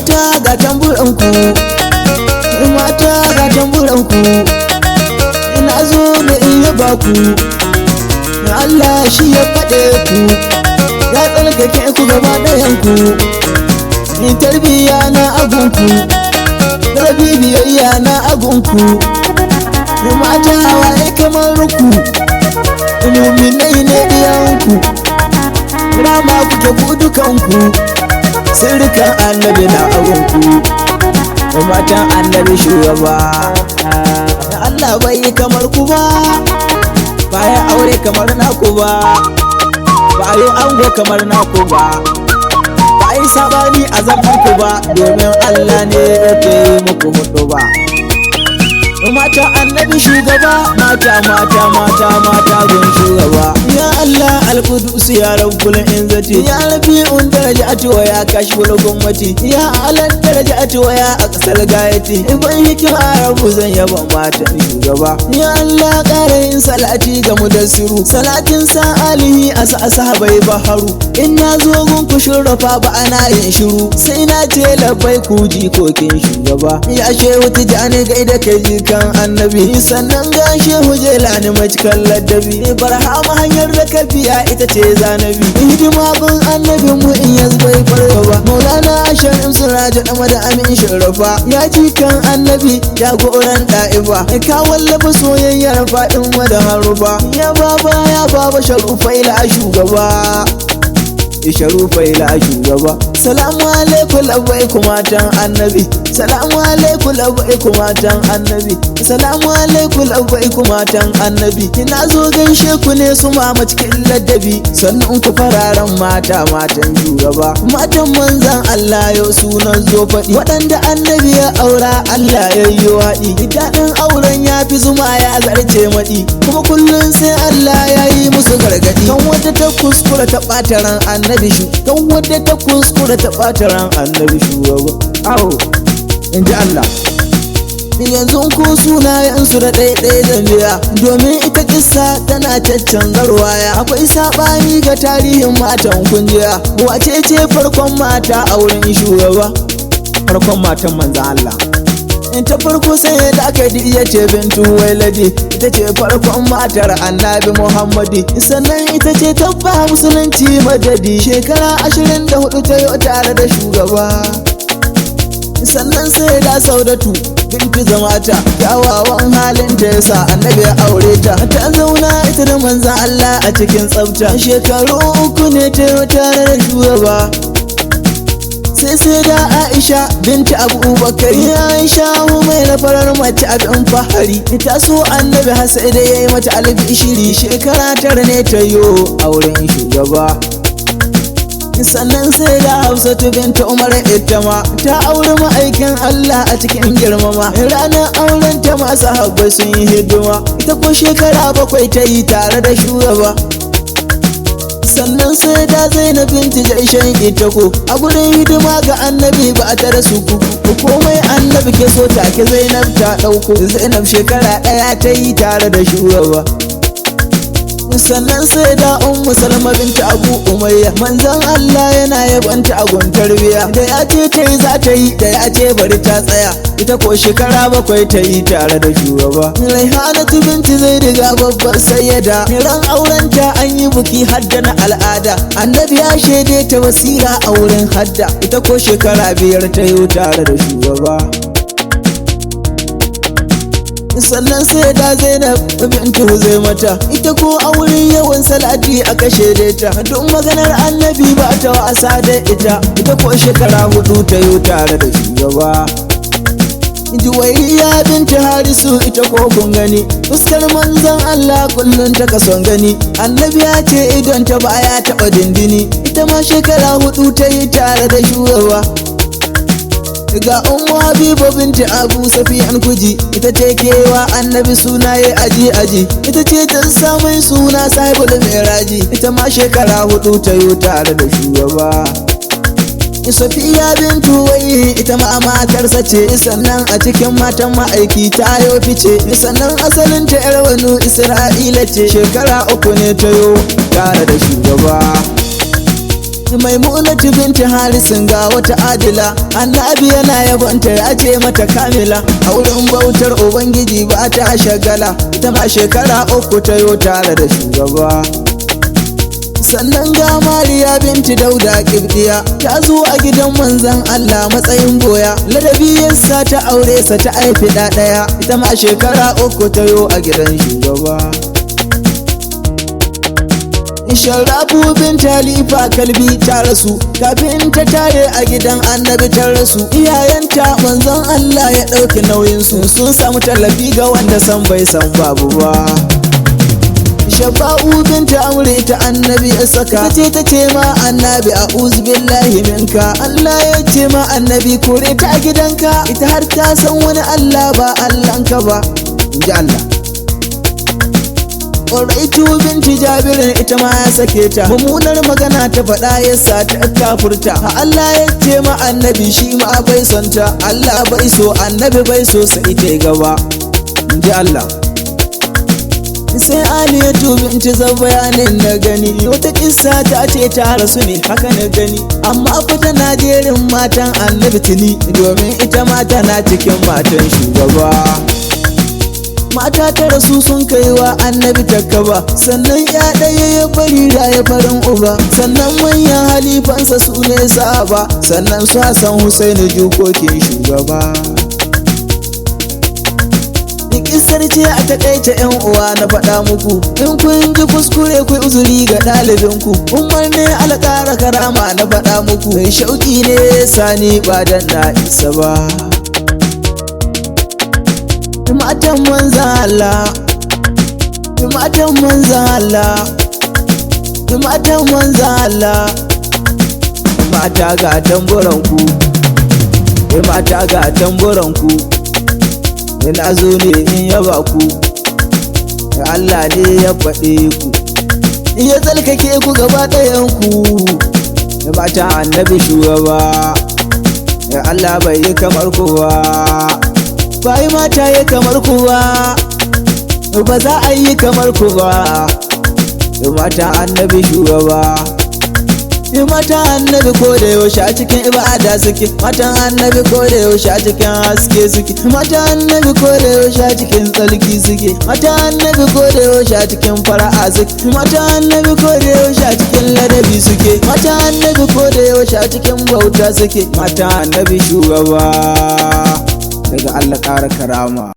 mata ga tamburanku, mata ga tamburanku, ina zo da in yaba ku, Allah shi ya faɗe ku, ya tsarkake ku gaba ɗayanku, in tarbiyya na agunku, rabi biyayya na agunku, mata waye kamar ku, muminai ne ɗiyanku, rama kuke ku dukanku, sirrikan annabi na agunku, matan annabi shugaba. Allah bai yi kamar ku ba, baya aure kamar naku ba, ba yi ango kamar naku ba, ba yi sabani a zaman ku ba, domin Allah ne yake yi muku hudu ba. Mata annabi shugaba, mata gun shugaba. Ya Allah al-Qudus ya rabbul izzati, ya rabi'un darajati wa ya kashful gummati, ya alan darajati wa ya aqsal gayati, ibn hikima rabbu zan yaba mata shugaba. Ya Allah qarain salati ga mudassiru, salatin sa alihi asa sahabai baharu, in na zo gun ku shurrafa ba ana yin shiru, sai na ce labai ku ji kokin shugaba. Ya shehu tijani gaida kai jikan annabi, sannan ga shehu jelani mai cikin ladabi, barhama hanyar da kafiya ita ce zanabi, hidima gun annabin mu in yanzu bai farko ba. Maulana Sharif Siraja dama da amin sharafa, ya jikan annabi jagoran da'iba, ka wallafa soyayyar fadin da harufa, ya baba sharufai la shugaba, sharufai la shugaba. Salamu alaikum labaikum matan annabi, salamu alaikum labaikum matan annabi, salamu alaikum labaikum matan annabi, ina zo gaishe ku ne su mama cikin ladabi, sannan ku fararen matan shugaba. Matan manzan Allah yau sunan zo faɗi, waɗanda annabi ya aura Allah ya yi waɗi, daɗin auren ya fi zuma ya zarce maɗi, kuma kullum sai Allah ya yi musu gargaɗi, kan wata ta kuskura ta ɓata ran annabi kan wadda ta kuskura ta ɓata ran annabi shugaba. Aho, in ji Allah. Yanzu ko sunayensu da ɗaiɗai zambiya, domin ita kissa tana caccanzar waya, akwai saɓani ga tarihin matan kungiya. Wace ce farkon mata a wurin shugaba? Farkon matan manzan Allah. In ta farko sai da aka diya ce bintu wailadi, ita ce farkon matar annabi Muhammadi, sannan ita ce tabba musulunci madadi, shekara 24 ta yi tare da shugaba. Sannan sai da Saudatu bintu zamata, kyawawan halin ta yasa annabi ya aure ta, ta zauna ita da manzan Allah a cikin tsafta, shekaru 3 ne ta yi tare da shugaba. sai da Aisha binti Abubakar, Aisha mai na farar mace abin fahari, ita so annabi har sai da yayi mata albishiri, shekara 9 ne ta yo auren shugaba. Sannan sai da Hafsatu binti Umar, ita ma ta auri ma'aikin Allah a cikin girmama, ranar auren ta ma sahabbai sun yi hidima, ita ko shekara 7 ta yi tare da shugaba. Sannan sai da Zainab binti Jaishan, ita ko a gurin hidima ga annabi ba a tare su komai annabi ke so take Zainab ta dauko, Zainab shekara 1 ta yi tare da shugaba. Sannan sai da Ummu Salma binti Abu Umayya, manzon Allah yana yabanta a gun tarbiya, da ya ce ta yi za ta yi, da ya ce bari ta tsaya, ita ko shekara 7 ta yi tare da shugaba. Raihanatu binti Zaid ga babbar sayyada, ran aurenta an yi buki hadda na al'ada, annabi ya shaide ta wasira a wurin hadda, ita ko shekara 5 ta yi tare da shugaba. Sannan sai da Zainab bintu Huzaimata, ita ko a wurin yawan salati aka shaide ta, duk maganar annabi ba ta wasa da ita ko shekara 4 ta yi tare da shugaba. Juwairiya binti Harisu, ita ko kun gani, fuskar manzon Allah kullun ta kason gani, annabi ya ce idon ta baya taɓa dindini, ita ma shekara 4 ta yi tare da shugaba. Ga Ummu Habiba binti Abu Safiyan Kuji, ita ce kewa annabi sunaye aji, ita ce ta samun suna sahibul miraji, ita ma shekara 4 ta yi tare da shugaba. Safiya bintu Wai, ita ma matarsa ce, sannan a cikin matan ma'aiki ta yo fice, sannan asalin ta yar wani Isra'ila ce, shekara 3 ne ta yo tare da shugaba. Maimunatu binti Harisun ga wata adila, annabi yana yabonta ya ce mata kamila. A wurin bautar ubangiji ba ta shagala, ita ma shekara 3 ta yo tare da shugaba. Sannan ga Mariya binti Dauda Kibdiya, ta zo a gidan manzon Allah matsayin boya. Ladabi yasa ta aure sa ta haifi ɗaya, ita ma shekara 3 ta yo a gidan shugaba. Sharafu binti Halifa Kalbi ta rasu, kafin ta tare a gidan annabi ta rasu. Iyayenta manzon Allah ya ɗauki nauyinsu, sun samu tallafi ga wanda san bai san babu ba. Shafa'u binti Amri ta annabi ya saka, ta ce ma annabi a'udhu billahi minka. Allah ya ce ma annabi kore ta a gidanka, ita har ta san wani Allah ba Allahnka ba, inji Allah. Ƙwaraitu binti Jabirin ita ma ya sake ta, mummunar magana ta faɗa yasa ta kafurta. Allah ya ce ma annabi shi ma bai son ta, Allah bai so annabi bai so sai ta gaba, inji Allah. Sai Aliyatu binti Zabayanin na gani, wata kissa ta ce ta rasu ne haka na gani, amma fa tana jerin matan annabi tuni, domin ita ma tana cikin matan shugaba. Mata ta rasu sun kaiwa annabi takaba, sannan ya ɗaya ya bari ya farin uba, sannan manyan halifansa su ne sahaba, sannan su Hassan Husaini jikokin shugaba. Kissar ce a takaice yan uwa na faɗa muku, in kun ji kuskure ku uzuri ga ɗalibinku. Umar ne alƙara karama na faɗa muku, mai shauƙi ne sani ba dan na isa ba. Matan manzan Allah, matan manzan Allah, matan manzan Allah, mata ga tamburanku, mata ga tamburanku. Ina zo ne in yaba ku, Allah ne ya faɗe ku, in ya tsarkake ku gaba ɗayanku. Da mata annabi shugaba, Allah bai yi kamar kowa, bai mata yi kamar kowa, ba za a yi kamar ku ba. Da mata annabi shugaba, matan annabi ko da yaushe a cikin ibada suke, matan annabi ko da yaushe a cikin haske suke, matan annabi ko da yaushe a cikin tsalki suke, matan annabi ko da yaushe a cikin fara'a suke, matan annabi ko da yaushe a cikin ladabi suke, matan annabi ko da yaushe a cikin bauta suke. Matan annabi shugaba, daga Allah ƙara karama.